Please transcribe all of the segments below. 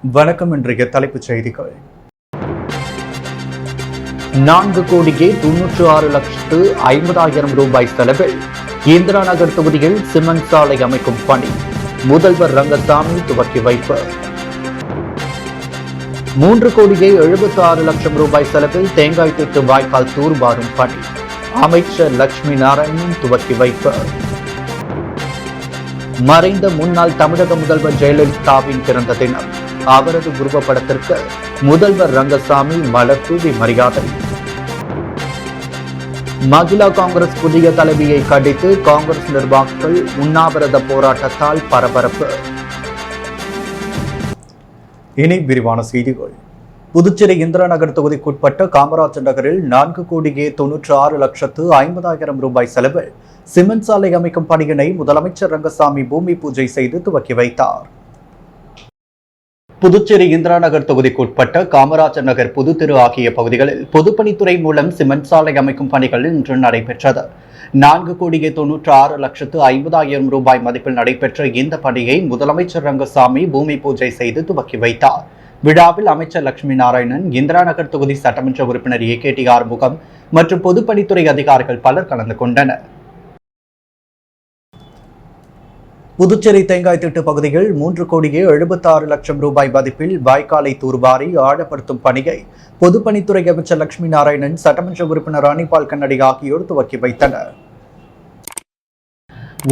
வணக்கம். இன்றைய தலைப்புச் செய்திகள். 4,96,50,000 ரூபாய் செலவில் இந்திரா நகர் தொகுதியில் சிமெண்ட் சாலை அமைக்கும் பணி முதல்வர் ரங்கசாமி துவக்கி வைப்பு. 3,76,00,000 ரூபாய் செலவில் தேங்காய் திட்டு வாய்க்கால் தூர்வாரும் பணி அமைச்சர் லட்சுமி நாராயணன் துவக்கி வைப்பு. மறைந்த முன்னாள் தமிழக முதல்வர் ஜெயலலிதாவின் பிறந்த தினம். அவரது உருவப்படத்திற்கு முதல்வர் ரங்கசாமி மலர் தூவி மரியாதை. மகிழா காங்கிரஸ் புதிய தலைவியை கண்டித்து காங்கிரஸ் நிர்வாகிகள் உண்ணாவிரத போராட்டத்தால் பரபரப்பு. இனி விரிவான செய்திகள். புதுச்சேரி இந்திரா நகர் தொகுதிக்குட்பட்ட காமராஜர் நகரில் 4,96,50,000 ரூபாய் செலவில் சிமெண்ட் சாலை அமைக்கும் பணியினை முதலமைச்சர் ரங்கசாமி பூமி பூஜை செய்து துவக்கி வைத்தார். புதுச்சேரி இந்திரா நகர் தொகுதிக்குட்பட்ட காமராஜர் நகர், புதுத்தெரு ஆகிய பகுதிகளில் பொதுப்பணித்துறை மூலம் சிமெண்ட் சாலை அமைக்கும் பணிகள் இன்று நடைபெற்றது. 4,96,50,000 ரூபாய் மதிப்பில் நடைபெற்ற இந்த பணியை முதலமைச்சர் ரங்கசாமி பூமி பூஜை செய்து துவக்கி வைத்தார். விழாவில் அமைச்சர் லட்சுமி நாராயணன், இந்திரா நகர் தொகுதி சட்டமன்ற உறுப்பினர் AKT ஆறுமுகம் மற்றும் பொதுப்பணித்துறை அதிகாரிகள் பலர் கலந்து கொண்டனர். புதுச்சேரி தேங்காய் திட்டு பகுதியில் 3,76,00,000 ரூபாய் மதிப்பில் வாய்க்காலை தூர்வாரி ஆழப்படுத்தும் பணியை பொதுப்பணித்துறை அமைச்சர் லட்சுமி நாராயணன், சட்டமன்ற உறுப்பினர் ராணிபால் கண்ணடி ஆகியோர் துவக்கி வைத்தனர்.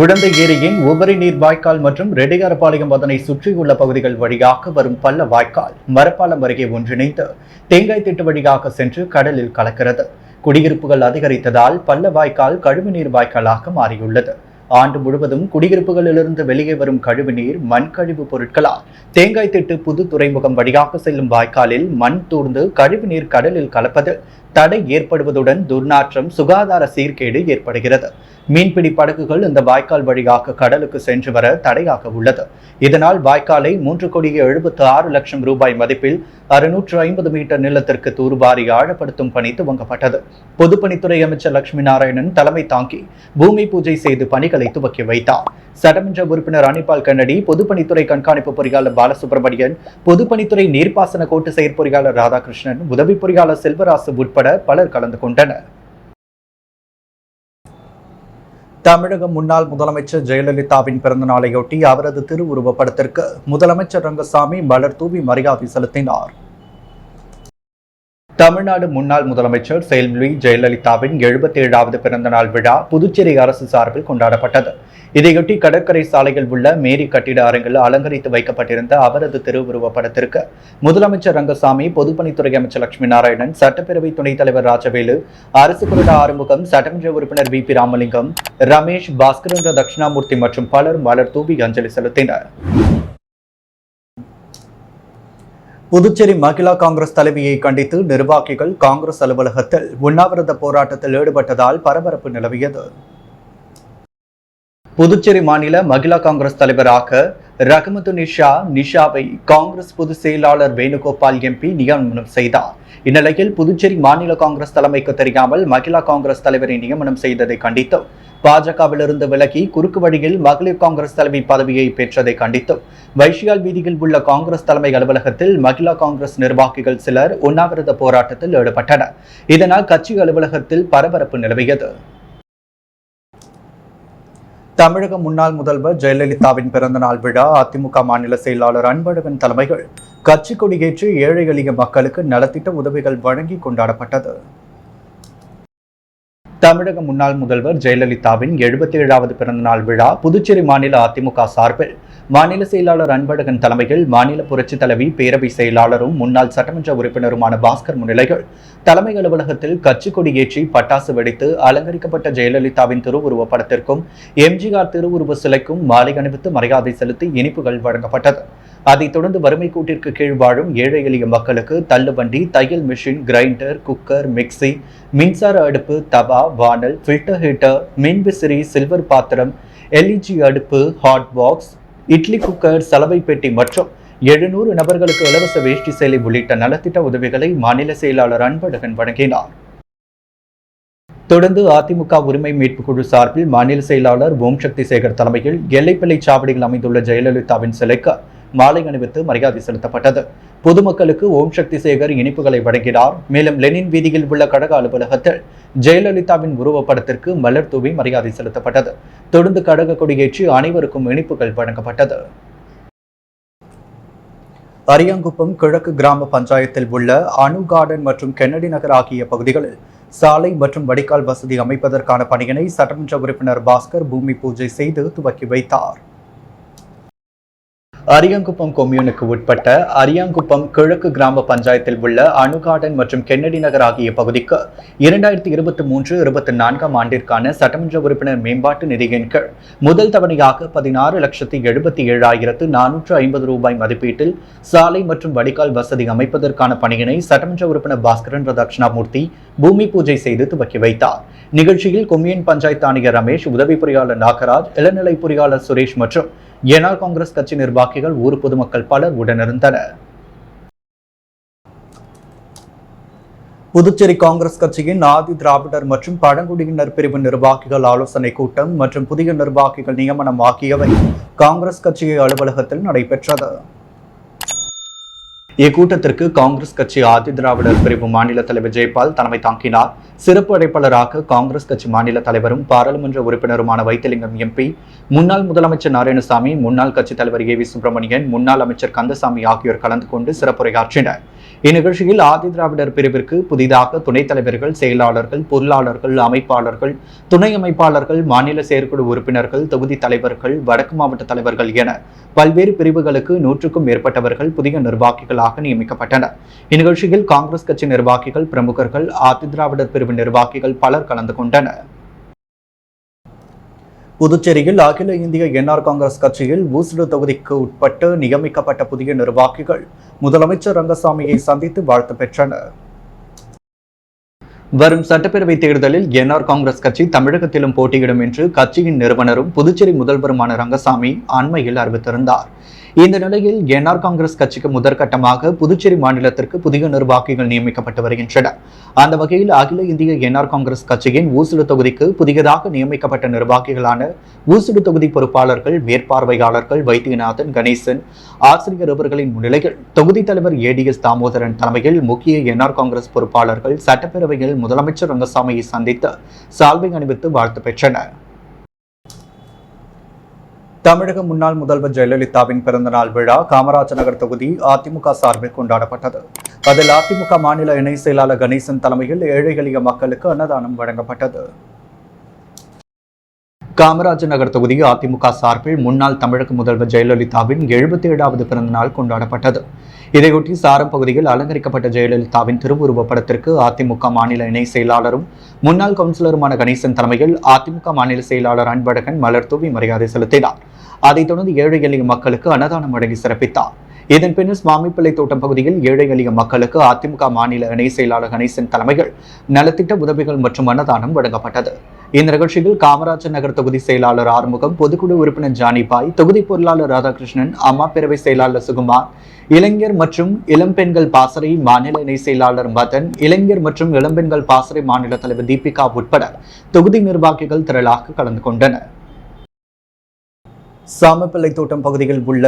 உடந்தை ஏரியின் உபரி நீர் வாய்க்கால் மற்றும் ரெட்டியார்பாளையம் அதனை சுற்றியுள்ள பகுதிகள் வழியாக வரும் பள்ள வாய்க்கால் மரப்பாலம் அருகே ஒன்றிணைந்து தேங்காய் திட்டு வழியாக சென்று கடலில் கலக்கிறது. குடியிருப்புகள் அதிகரித்ததால் பள்ள வாய்க்கால் கழிவுநீர் வாய்க்காலாக மாறியுள்ளது. ஆண்டு முழுவதும் குடியிருப்புகளிலிருந்து வெளியே வரும் கழிவுநீர், மண் கழிவு பொருட்களால் தேங்காய் திட்டு புது துறைமுகம் வழியாக செல்லும் வாய்க்காலில் மண் தூர்ந்து கழிவுநீர் கடலில் கலப்பது தடை ஏற்படுவதுடன் துர்நாற்றம், சுகாதார சீர்கேடு ஏற்படுகிறது. மீன்பிடி படகுகள் இந்த வாய்க்கால் வழியாக கடலுக்கு சென்று வர தடையாக உள்ளது. இதனால் வாய்க்காலை 3,76,00,000 ரூபாய் மதிப்பில் 650 மீட்டர் நிலத்திற்கு தூர்வாரி ஆழப்படுத்தும் பணி துவங்கப்பட்டது. பொதுப்பணித்துறை அமைச்சர் லட்சுமி நாராயணன் தலைமை தாங்கி பூமி பூஜை செய்து பணிகளை துவக்கி வைத்தார். சட்டமன்ற உறுப்பினர் ராணிபால் கண்ணடி, பொதுப்பணித்துறை கண்காணிப்பு பொறியாளர் பாலசுப்ரமணியன், பொதுப்பணித்துறை நீர்ப்பாசன கோட்டு செயற்பொறியாளர் ராதாகிருஷ்ணன், உதவி பொறியாளர் செல்வராசு உட்பட பலர் கலந்து கொண்டனர். தமிழக முன்னாள் முதலமைச்சர் ஜெயலலிதாவின் பிறந்த நாளையொட்டி அவரது திருவுருவப் படத்திற்கு முதலமைச்சர் ரங்கசாமி மலர் தூவி மரியாதை செலுத்தினார். தமிழ்நாடு முன்னாள் முதலமைச்சர் செல்வி ஜெயலலிதாவின் 77வது பிறந்த நாள் விழா புதுச்சேரி அரசு சார்பில் கொண்டாடப்பட்டது. இதையொட்டி கடற்கரை சாலையில் உள்ள மேரி கட்டிட அரங்கில் அலங்கரித்து வைக்கப்பட்டிருந்த அவரது திருவுருவப் படத்திற்கு முதலமைச்சர் ரங்கசாமி, பொதுப்பணித்துறை அமைச்சர் லட்சுமி நாராயணன், சட்டப்பேரவை துணைத் தலைவர் ராஜவேலு, அரசு கொறடா ஆறுமுகம், சட்டமன்ற உறுப்பினர் VP ராமலிங்கம், ரமேஷ், பாஸ்கரேந்திர தட்சிணாமூர்த்தி மற்றும் பலர் மலர் தூவி அஞ்சலி செலுத்தினர். புதுச்சேரி மகிழா காங்கிரஸ் தலைவியை கண்டித்து நிர்வாகிகள் காங்கிரஸ் அலுவலகத்தில் உண்ணாவிரத போராட்டத்தில் ஈடுபட்டதால் பரபரப்பு நிலவியது. புதுச்சேரி மாநில மகிழா காங்கிரஸ் தலைவராக ரஹமத்து நிஷாவை காங்கிரஸ் பொதுச் செயலாளர் வேணுகோபால் MP நியமனம் செய்தார். இந்நிலையில் புதுச்சேரி மாநில காங்கிரஸ் தலைமைக்கு தெரியாமல் மகிழா காங்கிரஸ் தலைவரை நியமனம் செய்ததை கண்டித்து பாஜகவிலிருந்து விலகி குறுக்கு வழியில் மகளிர் காங்கிரஸ் தலைவி பதவியை பெற்றதை கண்டித்து வைஷியால் வீதியில் உள்ள காங்கிரஸ் தலைமை அலுவலகத்தில் மகிழா காங்கிரஸ் நிர்வாகிகள் சிலர் உண்ணாவிரத போராட்டத்தில் ஈடுபட்டனர். இதனால் கட்சி அலுவலகத்தில் பரபரப்பு நிலவியது. தமிழக முன்னாள் முதல்வர் ஜெயலலிதாவின் பிறந்த நாள் விழா அதிமுக மாநில செயலாளர் அன்பழகன் தலைமையில் கட்சி கொடியேற்றி ஏழை எளிய மக்களுக்கு நலத்திட்ட உதவிகள் வழங்கி கொண்டாடப்பட்டது. தமிழக முன்னாள் முதல்வர் ஜெயலலிதாவின் 77வது பிறந்த நாள் விழா புதுச்சேரி மாநில அதிமுக சார்பில் மாநில செயலாளர் அன்பழகன் தலைமையில் மாநில புரட்சித் தலைவி பேரவை செயலாளரும் முன்னாள் சட்டமன்ற உறுப்பினருமான பாஸ்கர் முன்னிலையில் தலைமை அலுவலகத்தில் கட்சி கொடி ஏற்றி பட்டாசு வெடித்து அலங்கரிக்கப்பட்ட ஜெயலலிதாவின் திருவுருவப் படத்திற்கும் எம்ஜிஆர் திருவுருவ சிலைக்கும் மாலை அணிவித்து மரியாதை செலுத்தி இனிப்புகள் வழங்கப்பட்டது. அதைத் தொடர்ந்து வறுமை கூட்டிற்கு கீழ் வாழும் ஏழை எளிய மக்களுக்கு தள்ளுவண்டி, தையல் மிஷின், கிரைண்டர், குக்கர், மிக்சி, மின்சார அடுப்பு, தவா, வானல், ஃபில்டர் ஹீட்டர், மின்விசிறி, சில்வர் பாத்திரம், LED அடுப்பு, ஹாட் பாக்ஸ், இட்லி குக்கர், சலவை பெட்டி மற்றும் 700 நபர்களுக்கு இலவச வேஷ்டி சேலை உள்ளிட்ட நலத்திட்ட உதவிகளை மாநில செயலாளர் அன்பழகன் வழங்கினார். தொடர்ந்து அதிமுக உரிமை மீட்பு குழு சார்பில் மாநில செயலாளர் ஓம் சக்தி சேகர் தலைமையில் எல்லைப்பிள்ளை சாவடியில் அமைந்துள்ள ஜெயலலிதாவின் சிலைக்கு மாலை அணிவித்து மரியாதை செலுத்தப்பட்டது. பொதுமக்களுக்கு ஓம் சக்தி சேகர் இனிப்புகளை வழங்கினார். மேலும் லெனின் வீதியில் உள்ள கழக அலுவலகத்தில் ஜெயலலிதாவின் உருவப்படத்திற்கு மலர் தூவி மரியாதை செலுத்தப்பட்டது. தொடர்ந்து கழக கொடியேற்றி அனைவருக்கும் இனிப்புகள் வழங்கப்பட்டது. அரியாங்குப்பம் கிழக்கு கிராம பஞ்சாயத்தில் உள்ள அணு கார்டன் மற்றும் கென்னடி நகர் ஆகிய பகுதிகளில் சாலை மற்றும் வடிகால் வசதி அமைப்பதற்கான பணியினை சட்டமன்ற உறுப்பினர் பாஸ்கர் பூமி பூஜை செய்து துவக்கி வைத்தார். அரியாங்குப்பம் கொம்யூனுக்கு உட்பட்ட அரியாங்குப்பம் கிழக்கு கிராம பஞ்சாயத்தில் உள்ள அணு கார்டன் மற்றும் கென்னடி நகர் ஆகிய பகுதிக்கு 2023-24 ஆண்டிற்கான சட்டமன்ற உறுப்பினர் மேம்பாட்டு நிதியின் கீழ் முதல் தவணையாக 16,77,450 ரூபாய் மதிப்பீட்டில் சாலை மற்றும் வடிகால் வசதி அமைப்பதற்கான பணியினை சட்டமன்ற உறுப்பினர் பாஸ்கரன் தட்சிணாமூர்த்தி பூமி பூஜை செய்து துவக்கி வைத்தார். நிகழ்ச்சியில் கொம்யூன் பஞ்சாயத்து ஆணையர் ரமேஷ், உதவி பொறியாளர் நாகராஜ், இளநிலை பொறியாளர் சுரேஷ் மற்றும் என்ஆர் காங்கிரஸ் கட்சி நிர்வாகிகள், ஊர் பொதுமக்கள் பலர் உடனிருந்தனர். புதுச்சேரி காங்கிரஸ் கட்சியின் ஆதி திராவிடர் மற்றும் பழங்குடியினர் பிரிவு நிர்வாகிகள் ஆலோசனை கூட்டம் மற்றும் புதிய நிர்வாகிகள் நியமனம் ஆகியவை காங்கிரஸ் கட்சி அலுவலகத்தில் நடைபெற்றது. இக்கூட்டத்திற்கு காங்கிரஸ் கட்சி ஆதி திராவிடர் பிரிவு மாநில தலைவர் ஜெயபால் தலைமை தாங்கினார். சிறப்பு அழைப்பாளராக காங்கிரஸ் கட்சி மாநில தலைவரும் பாராளுமன்ற உறுப்பினருமான வைத்திலிங்கம் எம்பி, முன்னாள் முதலமைச்சர் நாராயணசாமி, முன்னாள் கட்சித் தலைவர் ஏ வி சுப்பிரமணியன், முன்னாள் அமைச்சர் கந்தசாமி ஆகியோர் கலந்து கொண்டு சிறப்புரையாற்றினர். இந்நிகழ்ச்சியில் ஆதி திராவிடர் பிரிவிற்கு புதிதாக துணைத் தலைவர்கள், செயலாளர்கள், பொருளாளர்கள், அமைப்பாளர்கள், துணை அமைப்பாளர்கள், மாநில செயற்குழு உறுப்பினர்கள், தொகுதி தலைவர்கள், வடக்கு மாவட்ட தலைவர்கள் என பல்வேறு பிரிவுகளுக்கு 100க்கும் மேற்பட்டவர்கள் புதிய நிர்வாகிகளாக நியமிக்கப்பட்டனர். இந்நிகழ்ச்சியில் காங்கிரஸ் கட்சி நிர்வாகிகள், பிரமுகர்கள், ஆதி திராவிடர் பிரிவு நிர்வாகிகள் பலர் கலந்து கொண்டனர். புதுச்சேரியில் அகில இந்திய என்ஆர் காங்கிரஸ் கட்சியில் ஊசுடு தொகுதிக்கு உட்பட்டு நியமிக்கப்பட்ட புதிய நிர்வாகிகள் முதலமைச்சர் ரங்கசாமியை சந்தித்து வாழ்த்து பெற்றனர். வரும் சட்டப்பேரவை தேர்தலில் என்ஆர் காங்கிரஸ் கட்சி தமிழகத்திலும் போட்டியிடும் என்று கட்சியின் நிறுவனரும் புதுச்சேரி முதல்வருமான ரங்கசாமி அண்மையில் அறிவித்திருந்தார். இந்த நிலையில் என்ஆர் காங்கிரஸ் கட்சிக்கு முதற்கட்டமாக புதுச்சேரி மாநிலத்திற்கு புதிய நிர்வாகிகள் நியமிக்கப்பட்டு வருகின்றனர். அந்த வகையில் அகில இந்திய என்ஆர் காங்கிரஸ் கட்சியின் ஊசுடு தொகுதிக்கு புதியதாக நியமிக்கப்பட்ட நிர்வாகிகளான ஊசுடு தொகுதி பொறுப்பாளர்கள், மேற்பார்வையாளர்கள் வைத்தியநாதன், கணேசன், ஆசிரியர் அவர்களின் முன்னிலையில் தொகுதி தலைவர் ஏடிஎஸ் தாமோதரன் தலைமையில் முக்கிய என்ஆர் காங்கிரஸ் பொறுப்பாளர்கள் சட்டப்பேரவையில் முதலமைச்சர் ரங்கசாமியை சந்தித்து சால்வை அணிவித்து வாழ்த்து பெற்றனர். தமிழக முன்னாள் முதல்வர் ஜெயலலிதாவின் பிறந்தநாள் விழா காமராஜர் நகர் தொகுதி அதிமுக சார்பில் கொண்டாடப்பட்டது. அதில் அதிமுக மாநில இணை செயலாளர் கணேசன் தலைமையில் ஏழை எளிய மக்களுக்கு அன்னதானம் வழங்கப்பட்டது. காமராஜர் நகர் தொகுதி அதிமுக சார்பில் முன்னாள் தமிழக முதல்வர் ஜெயலலிதாவின் 77வது பிறந்தநாள் கொண்டாடப்பட்டது. இதையொட்டி சாரம் பகுதியில் அலங்கரிக்கப்பட்ட ஜெயலலிதாவின் திருவுருவப் படத்திற்கு அதிமுக மாநில இணை செயலாளரும் முன்னாள் கவுன்சிலருமான கணேசன் தலைமையில் அதிமுக மாநில செயலாளர் அன்பழகன் மலர் தூவி மரியாதை செலுத்தினார். அதைத் தொடர்ந்து ஏழை எளிய மக்களுக்கு அன்னதானம் வழங்கி சிறப்பித்தார். இதன் பின்னர் சுவாமிப்பிள்ளை தோட்டம் பகுதியில் ஏழை எளிய மக்களுக்கு அதிமுக மாநில இணை செயலாளர் கணேசன் தலைமையில் நலத்திட்ட உதவிகள் மற்றும் அன்னதானம் வழங்கப்பட்டது. இந்த நிகழ்ச்சியில் காமராஜர் நகர் தொகுதி செயலாளர் ஆறுமுகம், பொதுக்குழு உறுப்பினர் ஜானிபாய், தொகுதி பொருளாளர் ராதாகிருஷ்ணன், அம்மா பேரவை செயலாளர் சுகுமார், இளைஞர் மற்றும் இளம்பெண்கள் பாசறை மாநில இணை செயலாளர் மதன், இளைஞர் மற்றும் இளம்பெண்கள் பாசறை மாநில தலைவர் தீபிகா உட்பட தொகுதி நிர்வாகிகள் திரளாக கலந்து கொண்டனர். சாமப்பிள்ளை தோட்டம் பகுதியில் உள்ள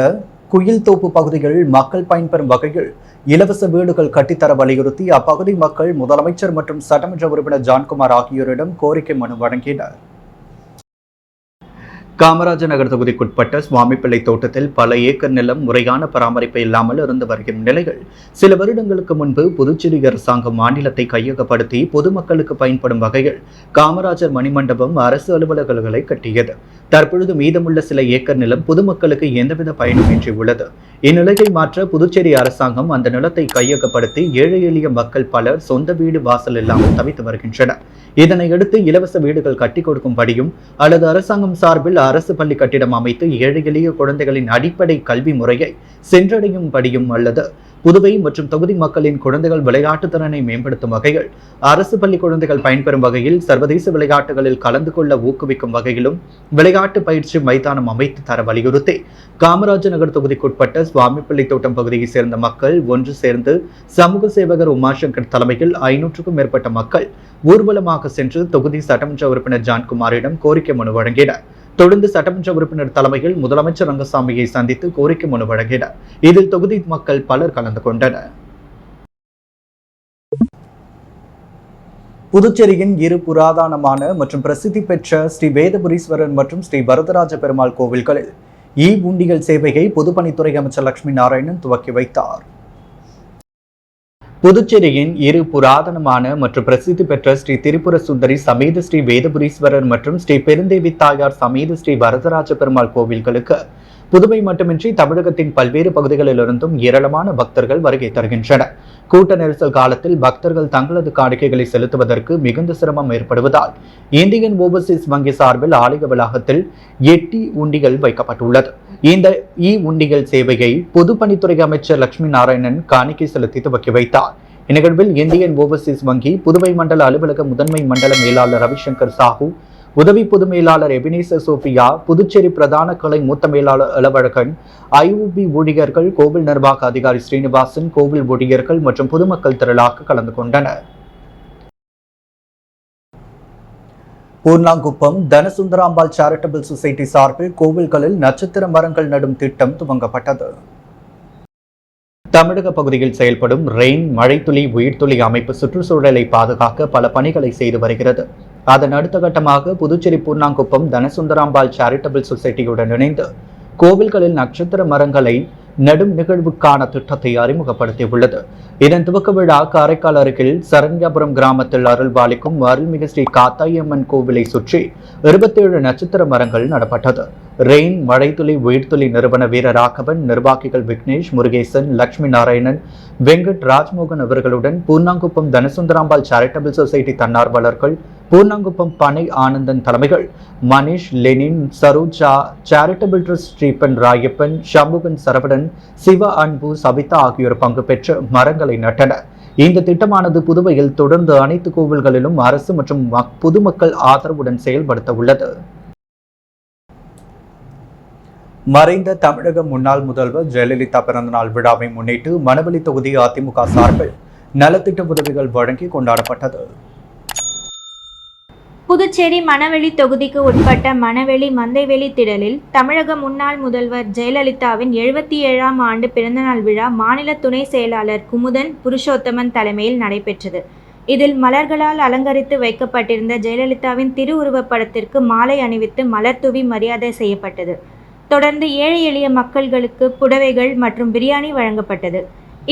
குயில் தோப்பு பகுதியில் மக்கள் பயன்பெறும் வகையில் இலவச வீடுகள் கட்டித்தர வலியுறுத்தி அப்பகுதி மக்கள் முதலமைச்சர் மற்றும் சட்டமன்ற உறுப்பினர் ஜான்குமார் ஆகியோரிடம் கோரிக்கை மனு வழங்கினர். காமராஜர் நகர் தொகுதிக்குட்பட்ட சுவாமிப்பிள்ளை தோட்டத்தில் பல ஏக்கர் நிலம் முறையான பராமரிப்பு இல்லாமல் இருந்து வருகின்ற நிலையில் சில வருடங்களுக்கு முன்பு புதுச்சேரி அரசாங்கம் மாநிலத்தை கையகப்படுத்தி பொதுமக்களுக்கு பயன்படும் வகையில் காமராஜர் மணிமண்டபம், அரசு அலுவலகங்களை கட்டியது. தற்பொழுது மீதமுள்ள சில ஏக்கர் நிலம் பொதுமக்களுக்கு எந்தவித பயனுமின்றி உள்ளது. இந்நிலையை மாற்ற புதுச்சேரி அரசாங்கம் அந்த நிலத்தை கையகப்படுத்தி ஏழை எளிய மக்கள் பலர் சொந்த வீடு வாசல் இல்லாமல் தவித்து வருகின்றனர். இதனையடுத்து இலவச வீடுகள் கட்டி கொடுக்கும்படியும் அல்லது அரசாங்கம் சார்பில் அரசு பள்ளி கட்டிடம் அமைத்து ஏழை எளிய குழந்தைகளின் அடிப்படை கல்வி முறையை சென்றடையும்படியும் அல்லது புதுவை மற்றும் தொகுதி மக்களின் குழந்தைகள் விளையாட்டு திறனை மேம்படுத்தும் வகையில் அரசு பள்ளி குழந்தைகள் பயன்பெறும் வகையில் சர்வதேச விளையாட்டுகளில் கலந்து கொள்ள ஊக்குவிக்கும் வகையிலும் விளையாட்டு பயிற்சி மைதானம் அமைத்து தர வலியுறுத்தி காமராஜர் நகர் தொகுதிக்குட்பட்ட சுவாமிப்பிள்ளை தோட்டம் பகுதியைச் சேர்ந்த மக்கள் ஒன்று சேர்ந்து சமூக சேவகர் உமாசங்கர் தலைமையில் 500க்கும் மேற்பட்ட மக்கள் ஊர்வலமாக சென்று தொகுதி சட்டமன்ற உறுப்பினர் ஜான்குமாரிடம் கோரிக்கை மனு வழங்கினர். தொடர்ந்து சட்டமன்ற உறுப்பினர் தலைமையில் முதலமைச்சர் ரங்கசாமியை சந்தித்து கோரிக்கை மனு வழங்கினர். இதில் தொகுதி மக்கள் பலர் கலந்து கொண்டனர். புதுச்சேரியின் இரு புராதனமான மற்றும் பிரசித்தி பெற்ற ஸ்ரீ வேதபுரீஸ்வரர் மற்றும் ஸ்ரீ வரதராஜ பெருமாள் கோவில்களில் உண்டிகள் சேவையை பொதுப்பணித்துறை அமைச்சர் லட்சுமி நாராயணன் துவக்கி வைத்தார். புதுச்சேரியின் இரு புராதனமான மற்றும் பிரசித்தி பெற்ற ஸ்ரீ திரிபுர சுந்தரி சமேத ஸ்ரீ வேதபுரீஸ்வரர் மற்றும் ஸ்ரீ பெருந்தேவி தாயார் சமேத ஸ்ரீ வரதராஜ பெருமாள் கோவில்களுக்கு புதுவை மட்டுமின்றி தமிழகத்தின் பல்வேறு பகுதிகளிலிருந்தும் ஏராளமான பக்தர்கள் வருகை தருகின்றனர். கூட்ட நெரிசல் காலத்தில் பக்தர்கள் தங்களது காணிக்கைகளை செலுத்துவதற்கு மிகுந்த சிரமம் ஏற்படுவதால் இந்தியன் ஓவர்சீஸ் வங்கி சார்பில் ஆலய வளாகத்தில் 8 உண்டிகள் வைக்கப்பட்டுள்ளது. இந்த உண்டிகள் சேவையை பொதுப்பணித்துறை அமைச்சர் லட்சுமி நாராயணன் காணிக்கை செலுத்தி துவக்கி வைத்தார். இந்நிகழ்வில் இந்தியன் ஓவர்சீஸ் வங்கி புதுவை மண்டல அலுவலக முதன்மை மண்டல மேலாளர் ரவிசங்கர் சாஹூ, உதவி பொது மேலாளர் எபினேசர் சோபியா, புதுச்சேரி பிரதான கலை மூத்த மேலாளர் அலவழகன், ஐஓபி ஊழியர்கள், கோவில் நிர்வாக அதிகாரி ஸ்ரீனிவாசன், கோவில் ஊழியர்கள் மற்றும் பொதுமக்கள் திரளாக கலந்து கொண்டனர். பூர்ணாங்குப்பம் தனசுந்தராம்பாள் சேரிட்டபிள் சொசைட்டி சார்பில் கோவில்களில் நட்சத்திர மரங்கள் நடும் திட்டம் துவங்கப்பட்டது. தமிழக பகுதியில் செயல்படும் ரெயின் மழைத்துளி உயிர்த்துளி அமைப்பு சுற்றுச்சூழலை பாதுகாக்க பல பணிகளை செய்து வருகிறது. அதன் அடுத்த கட்டமாக புதுச்சேரி பூர்ணாங்குப்பம் தனசுந்தராம்பாள் சேரிட்டபிள் சொசைட்டியுடன் இணைந்து கோவில்களில் நட்சத்திர மரங்களை நடும் நிகழ்வுக்கான திட்டத்தை அறிமுகப்படுத்தியுள்ளது. இதன் துவக்க விழா காரைக்கால் அருகில் சரண்யாபுரம் கிராமத்தில் அருள்பாலிக்கும் அருள்மிகு ஸ்ரீ காத்தாயம்மன் கோவிலை சுற்றி 27 நட்சத்திர மரங்கள் நடப்பட்டது. ரெயின் மழைத்துளி உயிர்த்துளி நிறுவன வீரர் ராகவன், நிர்வாகிகள் விக்னேஷ், முருகேசன், லட்சுமி நாராயணன், வெங்கட், ராஜ்மோகன் அவர்களுடன் பூர்ணாங்குப்பம் தனசுந்தராம்பாள் சேரிட்டபிள் சொசைட்டி தன்னார்வலர்கள், பூர்ணாங்குப்பம் பனை ஆனந்தன் தலைமைகள், Manish, Lenin, Saroja, charitable trust Stephen Rayappan, Shanmugan, Saravanan, Siva Anbu, Sabitha ஆகியோர் பங்கு பெற்று மரங்களை நட்டனர். இந்த திட்டமானது புதுவையில் தொடர்ந்து அனைத்து கோவில்களிலும் அரசு மற்றும் பொதுமக்கள் ஆதரவுடன் செயல்படுத்த உள்ளது. மறைந்த தமிழக முன்னாள் முதல்வர் ஜெயலலிதா பிறந்தநாள் விழாவை முன்னிட்டு மணவெளி தொகுதி அதிமுக சார்பில் நலத்திட்ட உதவிகள் வழங்கி கொண்டாடப்பட்டது. புதுச்சேரி மணவெளி தொகுதிக்கு உட்பட்ட மணவெளி மந்தைவெளி திடலில் தமிழக முன்னாள் முதல்வர் ஜெயலலிதாவின் 77ஆம் ஆண்டு பிறந்தநாள் விழா மாநில துணை செயலாளர் குமுதன் புருஷோத்தமன் தலைமையில் நடைபெற்றது. இதில் மலர்களால் அலங்கரித்து வைக்கப்பட்டிருந்த ஜெயலலிதாவின் திருவுருவப் படத்திற்கு மாலை அணிவித்து மலர் தூவி மரியாதை செய்யப்பட்டது. தொடர்ந்து ஏழை எளிய மக்கள்களுக்கு புடவைகள் மற்றும் பிரியாணி வழங்கப்பட்டது.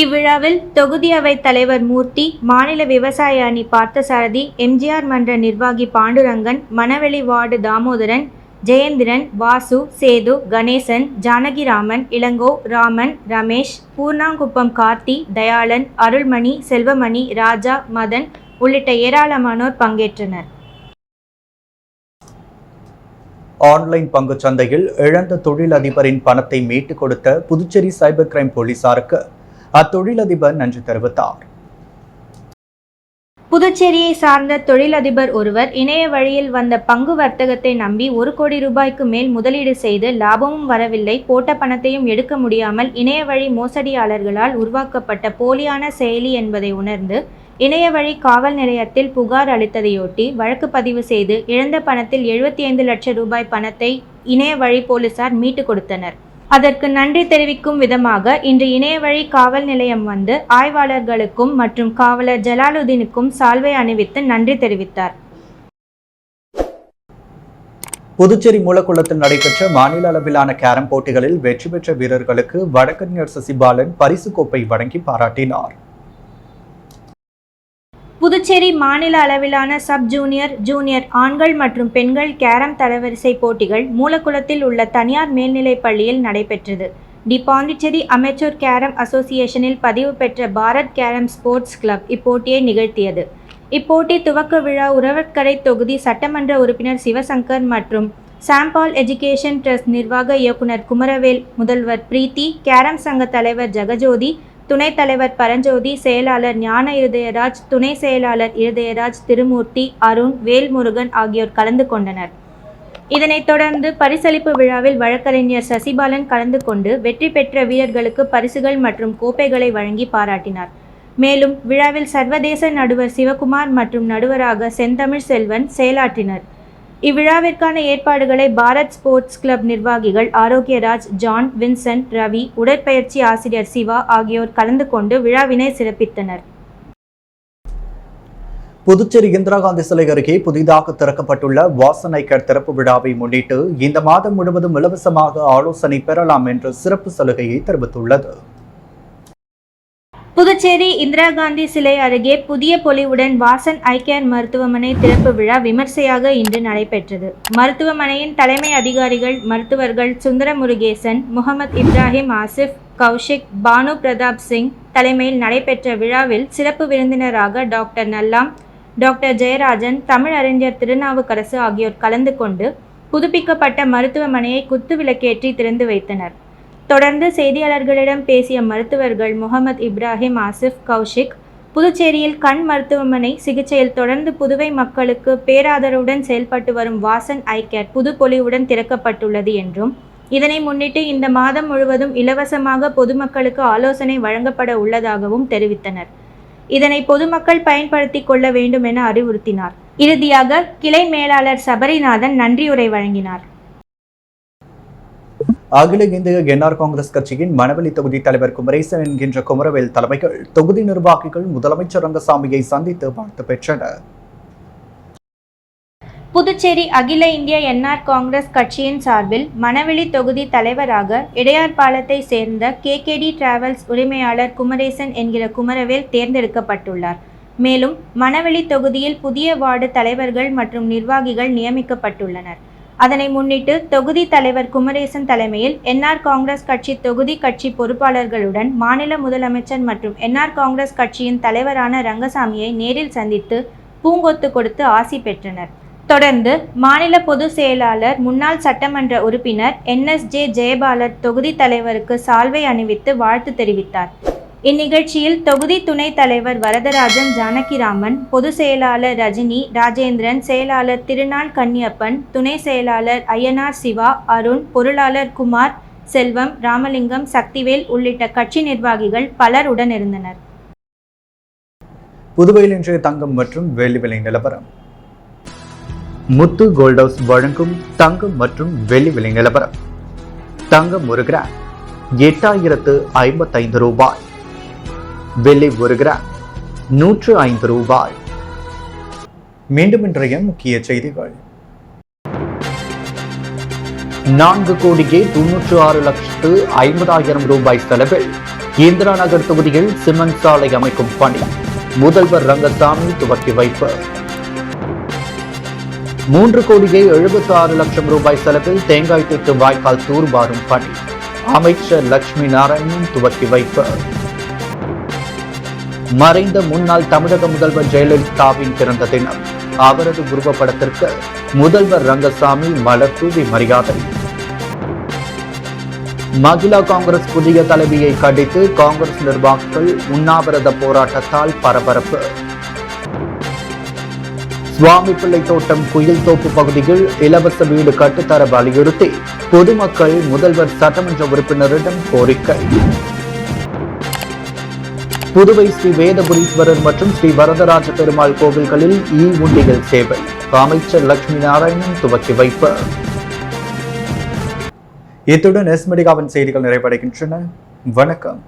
இவ்விழாவில் தொகுதி அவை தலைவர் மூர்த்தி, மாநில விவசாய அணி பார்த்தசாரதி, எம்ஜிஆர் மன்ற நிர்வாகி பாண்டுரங்கன், மணவெளி வார்டு தாமோதரன், ஜெயேந்திரன், வாசு, சேது, கணேசன், ஜானகிராமன், இளங்கோ, ராமன், ரமேஷ், பூர்ணாங்குப்பம் கார்த்தி, தயாளன், அருள்மணி, செல்வமணி, ராஜா, மதன் உள்ளிட்ட ஏராளமானோர் பங்கேற்றனர். ஆன்லைன் பங்குச் சந்தையில் இழந்த தொழிலதிபரின் பணத்தை மீட்டுக் கொடுத்த புதுச்சேரி சைபர் கிரைம் போலீசாருக்கு அத்தொழிலதிபர் நன்றி தெரிவித்தார். புதுச்சேரியை சார்ந்த தொழிலதிபர் ஒருவர் இணைய வழியில் வந்த பங்கு வர்த்தகத்தை நம்பி 1 கோடி ரூபாய்க்கு மேல் முதலீடு செய்து லாபமும் வரவில்லை, போட்ட பணத்தையும் எடுக்க முடியாமல் இணைய வழி மோசடியாளர்களால் உருவாக்கப்பட்ட போலியான செயலி என்பதை உணர்ந்து இணைய வழி காவல் நிலையத்தில் புகார் அளித்ததையொட்டி வழக்கு பதிவு செய்து இழந்த பணத்தில் 75 லட்சம் ரூபாய் பணத்தை இணைய வழி போலீசார் மீட்டு கொடுத்தனர். அதற்கு நன்றி தெரிவிக்கும் விதமாக இன்று இணைய வழி காவல் நிலையம் வந்து ஆய்வாளர்களுக்கும் மற்றும் காவலர் ஜலாலுதீனுக்கும் சால்வை அணிவித்து நன்றி தெரிவித்தார். புதுச்சேரி மூலக்குளத்தில் நடைபெற்ற மாநில அளவிலான கேரம் போட்டிகளில் வெற்றி பெற்ற வீரர்களுக்கு வழக்கறிஞர் சசிபாலன் பரிசு கோப்பை வழங்கி பாராட்டினார். புதுச்சேரி மாநில அளவிலான சப் ஜூனியர், ஜூனியர் ஆண்கள் மற்றும் பெண்கள் கேரம் தரவரிசை போட்டிகள் மூலக்குளத்தில் உள்ள தனியார் மேல்நிலைப் பள்ளியில் நடைபெற்றது. தி பாண்டிச்சேரி அமெச்சூர் கேரம் அசோசியேஷனில் பதிவு பெற்ற பாரத் கேரம் ஸ்போர்ட்ஸ் கிளப் இப்போட்டியை நிகழ்த்தியது. இப்போட்டி துவக்க விழா உழவர்கரை தொகுதி சட்டமன்ற உறுப்பினர் சிவசங்கர் மற்றும் சாம்பால் எஜுகேஷன் ட்ரஸ்ட் நிர்வாக இயக்குனர் குமரவேல், முதல்வர் பிரீத்தி, கேரம் சங்க தலைவர் ஜெகஜோதி, துணைத் தலைவர் பரஞ்சோதி, செயலாளர் ஞான இருதயராஜ், துணை செயலாளர் இருதயராஜ், திருமூர்த்தி, அருண், வேல்முருகன் ஆகியோர் கலந்து கொண்டனர். இதனைத் தொடர்ந்து பரிசளிப்பு விழாவில் வழக்கறிஞர் சசிபாலன் கலந்து கொண்டு வெற்றி பெற்ற வீரர்களுக்கு பரிசுகள் மற்றும் கோப்பைகளை வழங்கி பாராட்டினார். மேலும் விழாவில் சர்வதேச நடுவர் சிவகுமார் மற்றும் நடுவராக செந்தமிழ் செல்வன் செயலாற்றினர். இவ்விழாவிற்கான ஏற்பாடுகளை பாரத் ஸ்போர்ட்ஸ் கிளப் நிர்வாகிகள் ஆரோக்கியராஜ், ஜான், வின்சென்ட், ரவி, உடற்பயிற்சி ஆசிரியர் சிவா ஆகியோர் கலந்து கொண்டு விழாவினை சிறப்பித்தனர். புதுச்சேரி இந்திரா காந்தி சிலை அருகே புதிதாக திறக்கப்பட்டுள்ள வாசன் ஐகேர் திறப்பு விழாவை முன்னிட்டு இந்த மாதம் முழுவதும் இலவசமாக ஆலோசனை பெறலாம் என்று சிறப்பு சலுகையை தெரிவித்துள்ளது. புதுச்சேரி இந்திரா காந்தி சிலை அருகே புதிய பொலிவுடன் வாசன் ஐகேர் மருத்துவமனை திறப்பு விழா விமர்சையாக இன்று நடைபெற்றது. மருத்துவமனையின் தலைமை அதிகாரிகள், மருத்துவர்கள் சுந்தரமுருகேசன், முகமது இப்ராஹிம் ஆசிப், கௌஷிக், பானு பிரதாப் சிங் தலைமையில் நடைபெற்ற விழாவில் சிறப்பு விருந்தினராக டாக்டர் நல்லாம், டாக்டர் ஜெயராஜன், தமிழறிஞர் திருநாவுக்கரசு ஆகியோர் கலந்து கொண்டு புதுப்பிக்கப்பட்ட மருத்துவமனையை குத்துவிளக்கேற்றி திறந்து வைத்தனர். தொடர்ந்து செய்தியாளர்களிடம் பேசிய மருத்துவர்கள் முகமது இப்ராஹிம் ஆசிப், கௌஷிக், புதுச்சேரியில் கண் மருத்துவமனை சிகிச்சையில் தொடர்ந்து புதுவை மக்களுக்கு பேராதரவுடன் செயல்பட்டு வரும் வாசன் ஐகேர் புதுப்பொலிவுடன் திறக்கப்பட்டுள்ளது என்றும், இதனை முன்னிட்டு இந்த மாதம் முழுவதும் இலவசமாக பொதுமக்களுக்கு ஆலோசனை வழங்கப்பட உள்ளதாகவும் தெரிவித்தனர். இதனை பொதுமக்கள் பயன்படுத்திக் கொள்ள வேண்டும் என அறிவுறுத்தினார். இறுதியாக கிளை மேலாளர் சபரிநாதன் நன்றியுரை வழங்கினார். அகில இந்திய என்ஆர் காங்கிரஸ் கட்சியின் மணவெளி தொகுதி தலைவர் குமரேசன் என்கின்ற குமரவேல் தலைமையில் தொகுதி நிர்வாகிகள் முதலமைச்சர் ரங்கசாமியை சந்தித்து வாழ்த்து பெற்றனர். புதுச்சேரி அகில இந்திய என்ஆர் காங்கிரஸ் கட்சியின் சார்பில் மணவெளி தொகுதி தலைவராக இடையார்பாலத்தை சேர்ந்த கேகேடி டிராவல்ஸ் உரிமையாளர் குமரேசன் என்கிற குமரவேல் தேர்ந்தெடுக்கப்பட்டுள்ளார். மேலும் மணவெளி தொகுதியில் புதிய வார்டு தலைவர்கள் மற்றும் நிர்வாகிகள் நியமிக்கப்பட்டுள்ளனர். அதனை முன்னிட்டு தொகுதி தலைவர் குமரேசன் தலைமையில் என்ஆர் காங்கிரஸ் கட்சி தொகுதி கட்சி பொறுப்பாளர்களுடன் மாநில முதலமைச்சர் மற்றும் என்ஆர் காங்கிரஸ் கட்சியின் தலைவரான ரங்கசாமியை நேரில் சந்தித்து பூங்கொத்து கொடுத்து ஆசி பெற்றனர். தொடர்ந்து மாநில பொதுச் செயலாளர், முன்னாள் சட்டமன்ற உறுப்பினர் NSJ ஜெயபாலர் தொகுதி தலைவருக்கு சால்வை அணிவித்து வாழ்த்து தெரிவித்தார். இந்நிகழ்ச்சியில் தொகுதி துணைத் தலைவர் வரதராஜன், ஜானகிராமன், பொதுச் செயலாளர் ரஜினி, ராஜேந்திரன், செயலாளர் திருநாள் கன்னியப்பன், துணை செயலாளர் ஐயனார் சிவா, அருண், பொருளாளர் குமார், செல்வம், ராமலிங்கம், சக்திவேல் உள்ளிட்ட கட்சி நிர்வாகிகள் பலர் உடனிருந்தனர். புதுவையில் இன்றைய தங்கம் மற்றும் வெள்ளி விலை நிலவரம். முத்து கோல்ட் ஹவுஸ் வழங்கும் தங்கம் மற்றும் வெள்ளி விலை நிலவரம். தங்கம் 1 கிராம் 8055 ரூபாய். வெள்ளி 1 கிராம் 105 ரூபாய். மீண்டும் இன்றைய முக்கிய செய்திகள். 4,96,50,000 ரூபாய் செலவில் இந்திரா நகர் தொகுதியில் சிமெண்ட் சாலை அமைக்கும் பணி முதல்வர் ரங்கசாமி துவக்கி வைப்பு. 3,76,00,000 ரூபாய் செலவில் தேங்காய் திட்டு வாய்க்கால் தூர்வாரும் பணி அமைச்சர் லட்சுமி நாராயணன் துவக்கி வைப்பு. மறைந்த முன்னாள் தமிழக முதல்வர் ஜெயலலிதாவின் பிறந்த தினம். அவரது உருவப்படத்திற்கு முதல்வர் ரங்கசாமி மலர் தூவி மரியாதை. மகிழா காங்கிரஸ் புதிய தலைவியை கண்டித்து காங்கிரஸ் நிர்வாகிகள் உண்ணாவிரத போராட்டத்தால் பரபரப்பு. சுவாமிப்பிள்ளை தோட்டம் குயில் தோப்பு பகுதியில் இலவச வீடு கட்டுத்தர வலியுறுத்தி பொதுமக்கள் முதல்வர் சட்டமன்ற உறுப்பினரிடம் கோரிக்கை. புதுவை ஸ்ரீ வேதபுரீஸ்வரர் மற்றும் ஸ்ரீ வரதராஜ பெருமாள் கோவில்களில் உண்டியல் சேவை அமைச்சர் லட்சுமி நாராயணன் துவக்கி வைப்பு. இத்துடன் எஸ் மீடியாவின் செய்திகள் நிறைவடைகின்றன. வணக்கம்.